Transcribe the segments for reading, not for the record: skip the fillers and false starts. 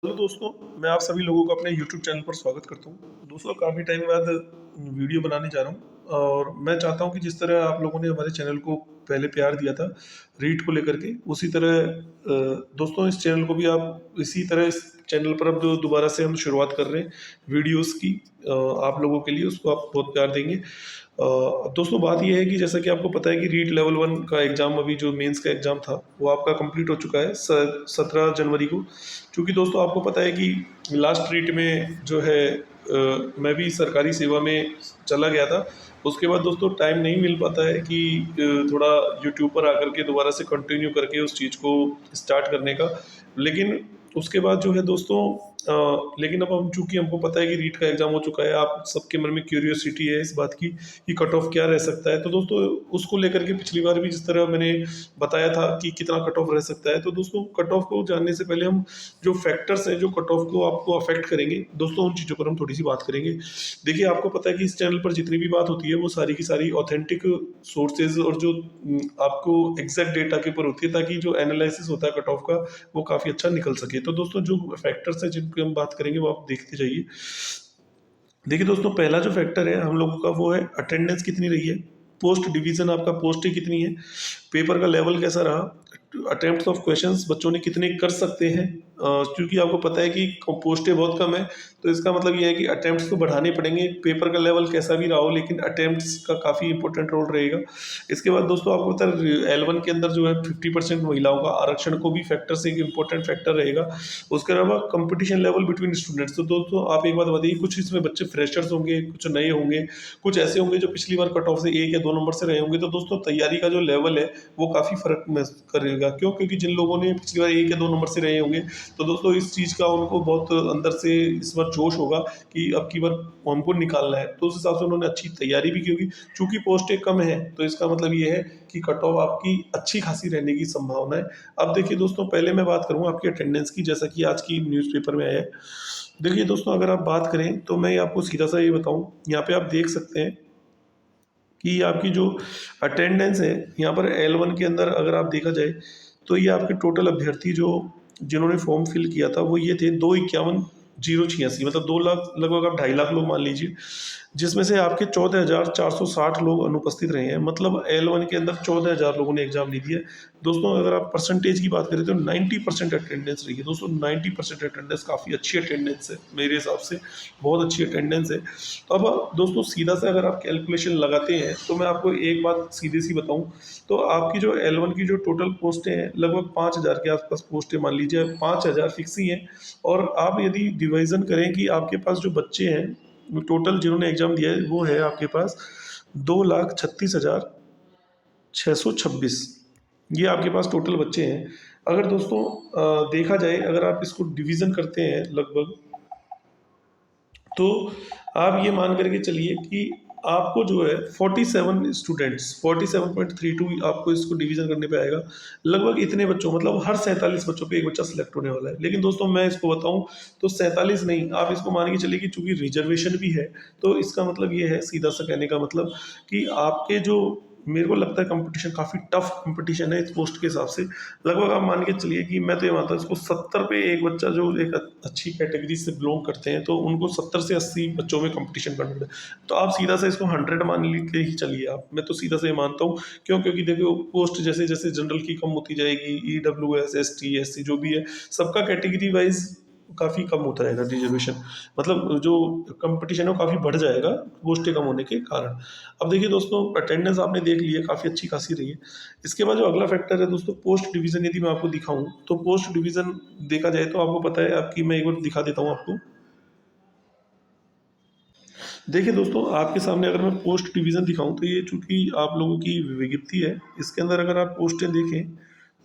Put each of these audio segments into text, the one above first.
Hello दोस्तों, मैं आप सभी लोगों को अपने यूट्यूब चैनल पर स्वागत करता हूँ। दोस्तों, काफ़ी टाइम बाद वीडियो बनाने जा रहा हूँ और मैं चाहता हूँ कि जिस तरह आप लोगों ने हमारे चैनल को पहले प्यार दिया था रीट को लेकर के, उसी तरह दोस्तों इस चैनल को भी आप इसी तरह इस चैनल पर अब जो दोबारा से हम शुरुआत कर रहे हैं वीडियोस की, आप लोगों के लिए उसको आप बहुत प्यार देंगे। दोस्तों, बात यह है कि जैसा कि आपको पता है कि रीट लेवल 1 का एग्ज़ाम, अभी जो मेंस का एग्ज़ाम था वो आपका कंप्लीट हो चुका है 17 जनवरी को। क्योंकि दोस्तों आपको पता है कि लास्ट रीट में जो है मैं भी सरकारी सेवा में चला गया था। उसके बाद दोस्तों टाइम नहीं मिल पाता है कि थोड़ा यूट्यूब पर आकर के दोबारा से कंटिन्यू करके उस चीज़ को स्टार्ट करने का। लेकिन उसके बाद जो है दोस्तों लेकिन अब हम चूंकि हमको पता है कि रीट का एग्ज़ाम हो चुका है, आप सबके मन में क्यूरियोसिटी है इस बात की कि कट ऑफ क्या रह सकता है। तो दोस्तों उसको लेकर के पिछली बार भी जिस तरह मैंने बताया था कि कितना कट ऑफ रह सकता है, तो दोस्तों कट ऑफ को जानने से पहले हम जो फैक्टर्स हैं जो कट ऑफ को आपको अफेक्ट करेंगे, दोस्तों उन चीज़ों पर हम थोड़ी सी बात करेंगे। देखिए, आपको पता है कि इस चैनल पर जितनी भी बात होती है वो सारी की सारी ऑथेंटिक सोर्सेज और जो आपको एग्जैक्ट डेटा के ऊपर होती है, ताकि जो एनालिसिस होता है कट ऑफ का वो काफ़ी अच्छा निकल सके। तो दोस्तों जो फैक्टर्स हैं जिनकी हम बात करेंगे वो आप देखते जाइए। देखिए दोस्तों, पहला जो फैक्टर है हम लोगों का वो है अटेंडेंस कितनी रही है, पोस्ट डिवीजन आपका पोस्टें कितनी है, पेपर का लेवल कैसा रहा, अटेम्प्ट्स ऑफ क्वेश्चंस बच्चों ने कितने कर सकते हैं। क्योंकि आपको पता है कि पोस्टें बहुत कम है, तो इसका मतलब ये है कि अटेम्प्ट्स तो बढ़ाने पड़ेंगे। पेपर का लेवल कैसा भी रहा हो, लेकिन अटेम्प्ट्स का काफ़ी इंपॉर्टेंट रोल रहेगा। इसके बाद दोस्तों आपको पता है L1 के अंदर जो है 50% महिलाओं का आरक्षण को भी फैक्टर से एक इंपॉर्टेंट फैक्टर रहेगा। उसके अलावा कंपटीशन लेवल बिटवीन स्टूडेंट्स, तो दोस्तों आप एक बात बताइए, कुछ इसमें बच्चे फ्रेशर्स होंगे, कुछ नए होंगे, कुछ ऐसे होंगे जो पिछली बार कट ऑफ से 1 या 2 नंबर से रहे होंगे। तो दोस्तों तैयारी का जो लेवल है वो काफ़ी फ़र्क महसूस करेगा। क्यों? क्योंकि जिन लोगों ने पिछली बार 1 या 2 नंबर से रहे होंगे, तो दोस्तों इस चीज़ का उनको बहुत अंदर से इस बार जोश होगा कि अब की बार हमको निकालना है। तो उस हिसाब से उन्होंने अच्छी तैयारी भी की होगी। चूँकि पोस्टें कम हैं, तो इसका मतलब ये है कि कट ऑफ आपकी अच्छी खासी रहने की संभावना है। अब देखिए दोस्तों, पहले मैं बात करूँ आपकी अटेंडेंस की, जैसा कि आज की न्यूज़पेपर में आया है। देखिए दोस्तों, अगर आप बात करें तो मैं आपको सीधा-सा ये बताऊँ, यहाँ पे आप देख सकते हैं कि आपकी जो अटेंडेंस है यहाँ पर L1 के अंदर अगर आप देखा जाए, तो ये आपके टोटल अभ्यर्थी जो जिन्होंने फॉर्म फिल किया था वो ये थे 251,086, मतलब 2 लाख, लगभग आप 2.5 लाख लोग मान लीजिए, जिसमें से आपके 14,460 लोग अनुपस्थित रहे हैं। मतलब L1 के अंदर 14,000 लोगों ने एग्जाम नहीं दिया। दोस्तों अगर आप परसेंटेज की बात करें तो 90% अटेंडेंस रही है। दोस्तों 90% अटेंडेंस काफ़ी अच्छी अटेंडेंस है मेरे हिसाब से, बहुत अच्छी अटेंडेंस है। तो अब दोस्तों सीधा से अगर आप कैलकुलेशन लगाते हैं तो मैं आपको एक बात सीधी सी बताऊं, तो आपकी जो L1 की जो टोटल पोस्टें हैं लगभग 5,000 के आसपास पोस्टें मान लीजिए, 5,000 फिक्स ही हैं। और आप यदि डिवीज़न करें कि आपके पास जो बच्चे हैं टोटल जिन्होंने एग्ज़ाम दिया है, वो है आपके पास 2,36,626, ये आपके पास टोटल बच्चे हैं। अगर दोस्तों देखा जाए, अगर आप इसको डिवीज़न करते हैं लगभग, तो आप ये मान करके चलिए कि आपको जो है 47 स्टूडेंट्स, 47.32 आपको इसको डिवीजन करने पे आएगा। लगभग इतने बच्चों, मतलब हर 47 बच्चों पे एक बच्चा सिलेक्ट होने वाला है। लेकिन दोस्तों मैं इसको बताऊं तो 47 नहीं, आप इसको मान के चलिए कि चूंकि रिजर्वेशन भी है, तो इसका मतलब ये है, सीधा सा कहने का मतलब कि आपके जो, मेरे को लगता है कंपटीशन काफ़ी टफ कंपटीशन है इस पोस्ट के हिसाब से। लगभग आप मान के चलिए कि मैं तो ये मानता हूँ इसको 70 पे एक बच्चा जो एक अच्छी कैटेगरी से बिलोंग करते हैं, तो उनको 70 से 80 बच्चों में कंपटीशन करना पड़ता है। तो आप सीधा सा इसको 100 मान के ही चलिए आप, मैं तो सीधा सा ये मानता हूँ। क्यों? क्योंकि देखो पोस्ट जैसे जैसे जनरल की कम होती जाएगी, EWS ST SC जो भी है, सबका कैटेगरी वाइज काफ़ी कम होता रहेगा रिजर्वेशन, मतलब जो कंपटीशन है वो काफ़ी बढ़ जाएगा पोस्टें कम होने के कारण। अब देखिए दोस्तों, अटेंडेंस आपने देख ली है, काफ़ी अच्छी खासी रही है। इसके बाद जो अगला फैक्टर है दोस्तों, पोस्ट डिवीज़न, यदि मैं आपको दिखाऊं तो पोस्ट डिवीज़न देखा जाए तो आपको पता है आपकी, मैं एक बार दिखा देता हूं आपको। देखिए दोस्तों, आपके सामने अगर मैं पोस्ट डिवीज़न दिखाऊं तो ये चूंकि आप लोगों की विज्ञप्ति है, इसके अंदर अगर आप पोस्टें देखें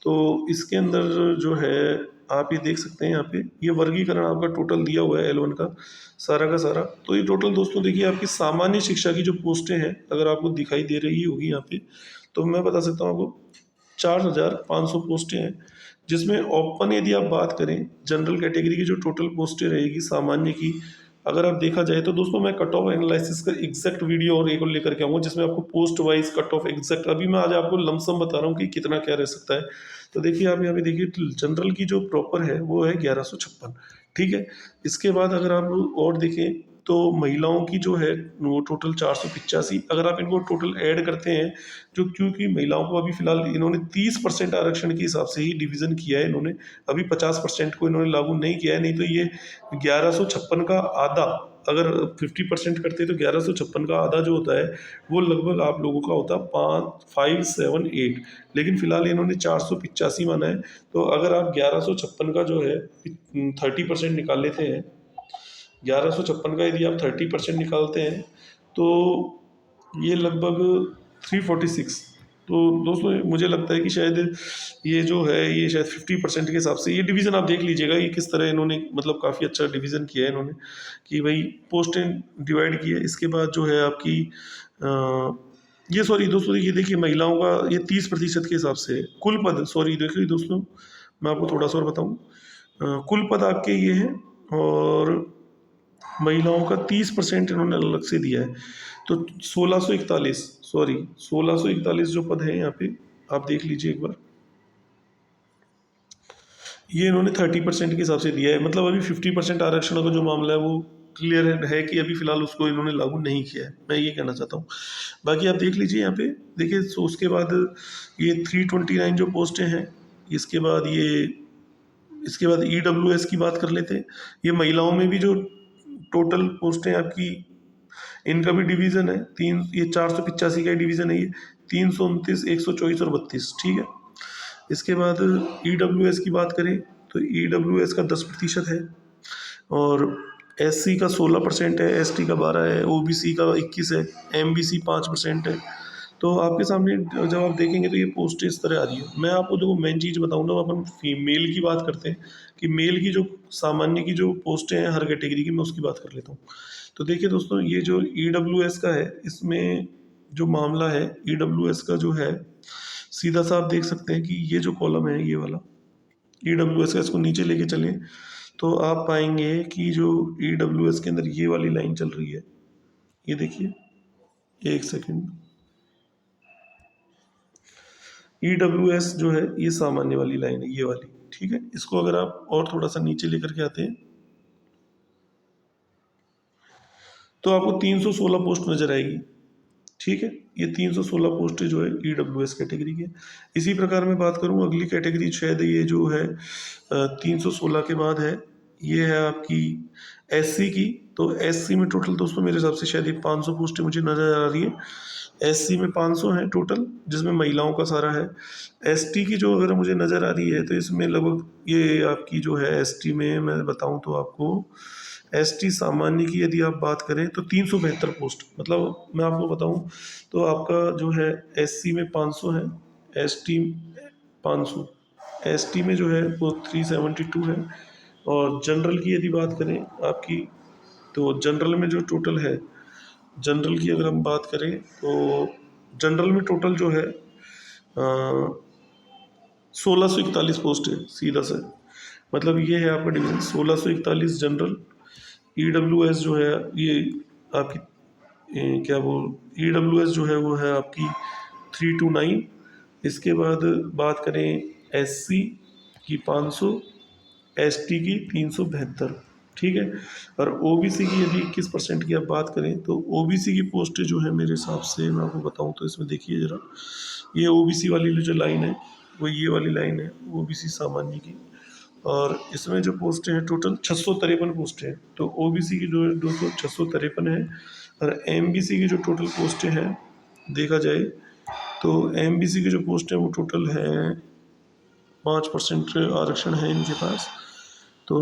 तो इसके अंदर जो है आप ये देख सकते हैं, यहाँ पे ये वर्गीकरण आपका टोटल दिया हुआ है L1 का सारा का सारा। तो ये टोटल दोस्तों देखिए आपकी सामान्य शिक्षा की जो पोस्टें हैं, अगर आपको दिखाई दे रही होगी यहाँ पे, तो मैं बता सकता हूँ आपको 4,500 पोस्टें हैं। जिसमें ओपन यदि आप बात करें, जनरल कैटेगरी की जो टोटल पोस्टें रहेगी सामान्य की, अगर आप देखा जाए तो दोस्तों मैं कट ऑफ एनालिसिस का एग्जैक्ट वीडियो और एक और लेकर के आऊँगा, जिसमें आपको post wise cut off exact, अभी मैं आज आपको लमसम बता रहा हूँ कि कितना क्या रह सकता है। तो देखिए आप यहाँ पे देखिए जनरल की जो प्रॉपर है वो है 1156, ठीक है। इसके बाद अगर आप और देखें तो महिलाओं की जो है वो टोटल 485, अगर आप इनको टोटल ऐड करते हैं, जो क्योंकि महिलाओं को अभी फिलहाल इन्होंने 30% आरक्षण के हिसाब से ही डिवीजन किया है इन्होंने, अभी 50% को इन्होंने लागू नहीं किया है, नहीं तो ये 1156 का आधा, अगर 50% करते तो 1156 का आधा जो होता है वो लगभग आप लोगों का होता 5,578, लेकिन फिलहाल इन्होंने 485 माना है। तो अगर आप 1156 का जो है 30% निकाल लेते हैं, 1156 का यदि आप 30% निकालते हैं तो ये लगभग 346। तो दोस्तों मुझे लगता है कि शायद ये जो है ये शायद 50% के हिसाब से, ये डिवीज़न आप देख लीजिएगा ये किस तरह इन्होंने मतलब काफ़ी अच्छा डिवीज़न किया है इन्होंने, कि भाई पोस्टें डिवाइड की है। इसके बाद जो है आपकी ये सॉरी दोस्तों ये देखिए महिलाओं का ये 30% के हिसाब से है। कुल पद, सॉरी देखिए दोस्तों मैं आपको थोड़ा सा और बताऊँ, कुल पद आपके ये हैं और महिलाओं का 30% इन्होंने अलग से दिया है। तो 1641, सॉरी 1641 जो पद है यहाँ पे आप देख लीजिए एक बार, ये इन्होंने 30% के हिसाब से दिया है, मतलब अभी 50% आरक्षण का जो मामला है वो क्लियर है कि अभी फिलहाल उसको इन्होंने लागू नहीं किया है, मैं ये कहना चाहता हूँ। बाकी आप देख लीजिए यहाँ पे, देखिए तो उसके बाद ये 329 जो पोस्टें हैं, इसके बाद ये इसके बाद EWS की बात कर लेते हैं। ये महिलाओं में भी जो टोटल पोस्टें आपकी, इनका भी डिवीज़न है तीन, ये 485 का डिवीज़न है ये, 329, 124 और 32, ठीक है। इसके बाद EWS की बात करें तो EWS का 10% है और SC का 16% है, ST का 12 है, OBC का 21 है, MBC 5% है। तो आपके सामने जब आप देखेंगे तो ये पोस्टें इस तरह आ रही है। मैं आपको देखो मेन चीज़ बताऊंगा, अपन फीमेल की बात करते हैं कि मेल की जो सामान्य की जो पोस्टें हैं हर कैटेगरी की, मैं उसकी बात कर लेता हूँ। तो देखिए दोस्तों ये जो EWS का है, इसमें जो मामला है EWS का जो है, सीधा सा आप देख सकते हैं कि ये जो कॉलम है ये वाला EWS का, इसको नीचे लेके चलें तो आप पाएंगे कि जो EWS के अंदर ये वाली लाइन चल रही है, ये देखिए, एक सेकंड, EWS जो है ये सामान्य वाली लाइन है ये वाली, ठीक है। इसको अगर आप और थोड़ा सा नीचे लेकर के आते हैं तो आपको 316 पोस्ट नजर आएगी, ठीक है। ये 316 पोस्टें जो है EWS कैटेगरी के। इसी प्रकार मैं बात करूँ अगली कैटेगरी, शायद ये जो है 316 के बाद है, ये है आपकी SC की। तो SC में टोटल दोस्तों मेरे हिसाब से शायद ये 500 पोस्टें मुझे नजर आ रही है। SC में 500 है टोटल, जिसमें महिलाओं का सारा है। ST की जो अगर मुझे नज़र आ रही है तो इसमें लगभग ये आपकी जो है ST में मैं बताऊं तो आपको, ST सामान्य की यदि आप बात करें तो 372 पोस्ट, मतलब मैं आपको बताऊं तो आपका जो है SC में 500 है, ST 500, ST में जो है वो 372 है। और जनरल की यदि बात करें आपकी, तो जनरल में जो टोटल है, जनरल की अगर हम बात करें तो जनरल में टोटल जो है 1641 पोस्ट है, सीधा सा मतलब ये है आपका डिवीज़न 1641 जनरल। EWS जो है ये आपकी क्या वो EWS जो है वो है आपकी 329। इसके बाद बात करें SC की 500, ST की 372, ठीक है। और OBC की यदि 21% की आप बात करें तो OBC की पोस्टें जो है मेरे हिसाब से मैं आपको बताऊं तो इसमें देखिए ज़रा, ये OBC वाली जो लाइन है वो ये वाली लाइन है OBC सामान्य की, और इसमें जो पोस्टें हैं टोटल 653 पोस्टें हैं। तो OBC की जो है 653 है, और MBC की जो टोटल पोस्टें हैं देखा जाए तो MBC की जो पोस्ट है वो टोटल है 5% आरक्षण है इनके पास। तो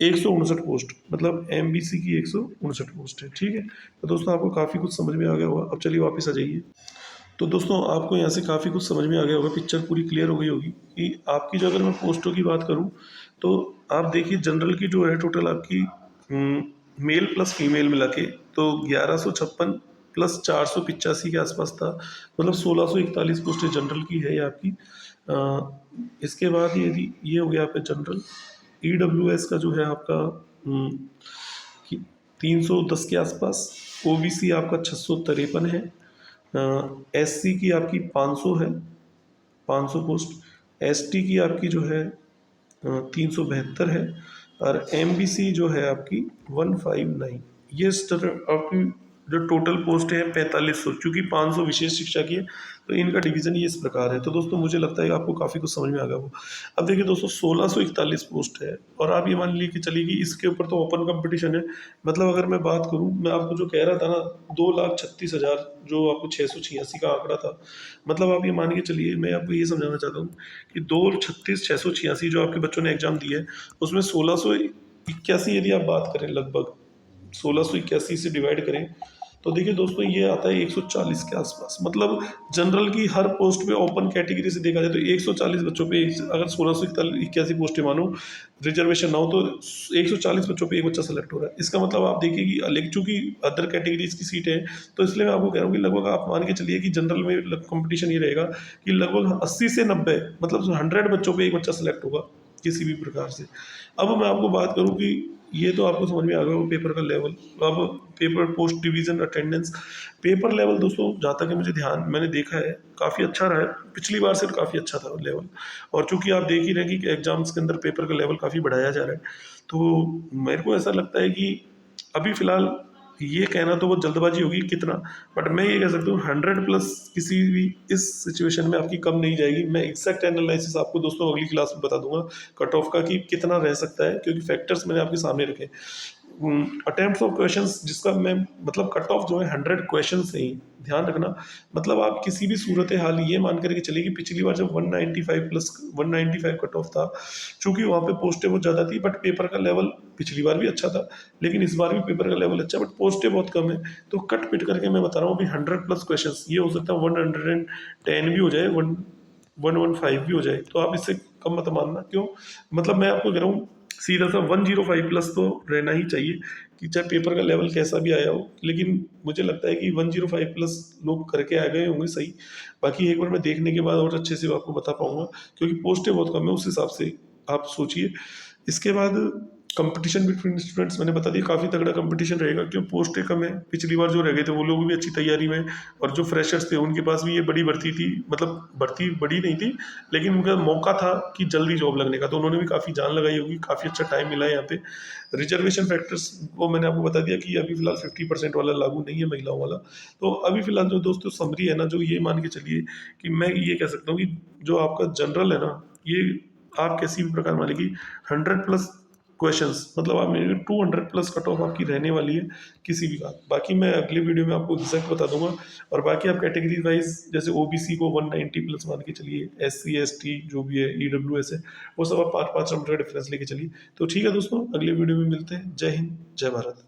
159 पोस्ट, मतलब MBC की 159 पोस्ट है, ठीक है। तो दोस्तों आपको काफ़ी कुछ समझ में आ गया होगा। अब चलिए वापस आ जाइए। तो दोस्तों आपको यहाँ से काफ़ी कुछ समझ में आ गया होगा, पिक्चर पूरी क्लियर हो गई होगी कि आपकी जो, अगर मैं पोस्टों की बात करूँ तो आप देखिए जनरल की जो है टोटल आपकी मेल प्लस फीमेल मिला के तो 1156 प्लस 485 के आसपास था, मतलब 1641 पोस्टें जनरल की है ये आपकी। इसके बाद ये हो गया आपका जनरल। EWS का जो है आपका 310 के आसपास। OBC आपका 653 है। SC की आपकी 500 है, 500 पोस्ट। ST की आपकी जो है 372 है, और एमबीसी जो है आपकी 159। ये आपकी जो टोटल पोस्ट है 4500, क्योंकि 500 विशेष शिक्षा की है, तो इनका डिवीजन ये इस प्रकार है। तो दोस्तों मुझे लगता है कि आपको काफ़ी कुछ समझ में आ गया वो। अब देखिए दोस्तों 1641 पोस्ट है, और आप ये मान लीजिए कि चलिए कि इसके ऊपर तो ओपन कंपटीशन है। मतलब अगर मैं बात करूं, मैं आपको जो कह रहा था ना 2,36,000, जो आपको 686 का आंकड़ा था, मतलब आप ये मान के चलिए, मैं आपको ये समझाना चाहता हूँ कि 2,36,686 जो आपके बच्चों ने एग्जाम दिए है, उसमें 1681 यदि आप बात करें, लगभग 1681 से डिवाइड करें, तो देखिए दोस्तों ये आता है 140 के आसपास। मतलब जनरल की हर पोस्ट पे ओपन कैटेगरी से देखा जाए तो 140 बच्चों पे अगर 1681 पोस्टें मानो, रिजर्वेशन ना हो, तो 140 बच्चों पे एक बच्चा सेलेक्ट हो रहा है। इसका मतलब आप देखिए कि लेकिन चूंकि अदर कैटेगरीज की सीट है, तो इसलिए मैं आपको कह रहा हूँ कि लगभग आप मान के चलिए कि जनरल में कंपटीशन ये रहेगा कि लगभग 80 से 90, मतलब 100 बच्चों पे एक बच्चा सेलेक्ट होगा किसी भी प्रकार से। अब मैं आपको बात करूं कि ये तो आपको समझ में आ गया पेपर का लेवल। अब paper post division attendance, paper level दोस्तों जहाँ तक है मुझे ध्यान मैंने देखा है काफ़ी अच्छा रहा है, पिछली बार से काफ़ी अच्छा था लेवल। और चूंकि आप देख ही रहे हैं कि एग्जाम्स के अंदर पेपर का लेवल काफ़ी बढ़ाया जा रहा है, तो मेरे को ऐसा लगता है कि अभी फिलहाल ये कहना तो बहुत जल्दबाजी होगी कितना, बट मैं ये कह सकता हूँ 100+ किसी भी इस सिचुएशन में आपकी कम नहीं जाएगी। मैं एग्जैक्ट एनालिसिस आपको दोस्तों अगली क्लास में बता दूंगा कट ऑफ का कि कितना रह सकता है, क्योंकि फैक्टर्स मैंने आपके सामने रखे। अटेम्प्ट ऑफ क्वेश्चंस जिसका मैं मतलब कट ऑफ जो है 100 क्वेश्चन से ही, ध्यान रखना। मतलब आप किसी भी सूरत हाल ये मान करके चलिए कि पिछली बार जब 195 कट ऑफ था, चूंकि वहाँ पे पोस्टें बहुत ज़्यादा थी, बट पेपर का लेवल पिछली बार भी अच्छा था, लेकिन इस बार भी पेपर का लेवल अच्छा, बट पोस्टें बहुत कम है। तो कट पिट करके मैं बता रहा हूँ अभी 100+ क्वेश्चन, ये हो सकता है 110 भी हो जाए, 115 भी हो जाए, तो आप इससे कम मत मानना। क्यों? मतलब मैं आपको कह रहा हूँ सीधा सा 105+ तो रहना ही चाहिए, कि चाहे पेपर का लेवल कैसा भी आया हो, लेकिन मुझे लगता है कि 105+ लोग करके आ गए होंगे सही। बाकी एक बार मैं देखने के बाद और अच्छे से आपको बता पाऊंगा, क्योंकि पोस्टें बहुत कम है उस हिसाब से आप सोचिए। इसके बाद कंपटीशन बिटवीन स्टूडेंट्स मैंने बता दिया, काफ़ी तगड़ा कंपटीशन रहेगा, क्यों पोस्टें कम है। पिछली बार जो रह गए थे वो लोग भी अच्छी तैयारी में, और जो फ्रेशर्स थे उनके पास भी ये बड़ी भर्ती थी, मतलब भर्ती बड़ी नहीं थी, लेकिन उनका मौका था कि जल्दी जॉब लगने का, तो उन्होंने भी काफ़ी जान लगाई होगी, काफ़ी अच्छा टाइम मिला है यहाँ पे। रिजर्वेशन फैक्टर्स वो मैंने आपको बता दिया कि अभी फिलहाल 50% वाला लागू नहीं है, महिलाओं वाला। तो अभी फिलहाल जो दोस्तों समरी है ना, जो ये मान के चलिए कि मैं ये कह सकता हूँ कि जो आपका जनरल है ना, ये आप किसी भी प्रकार मान लीजिए 100+ क्वेश्चंस, मतलब आप मेरे 200+ कट ऑफ आपकी रहने वाली है किसी भी का। बाकी मैं अगले वीडियो में आपको एग्जैक्ट बता दूंगा। और बाकी आप कैटेगरी वाइज जैसे ओबीसी को 190+ मान के चलिए, SC ST जो भी है, EWS है, वो सब आप 5-5 नंबर का डिफरेंस लेके चलिए। तो ठीक है दोस्तों, अगले वीडियो में मिलते हैं। जय हिंद, जय भारत।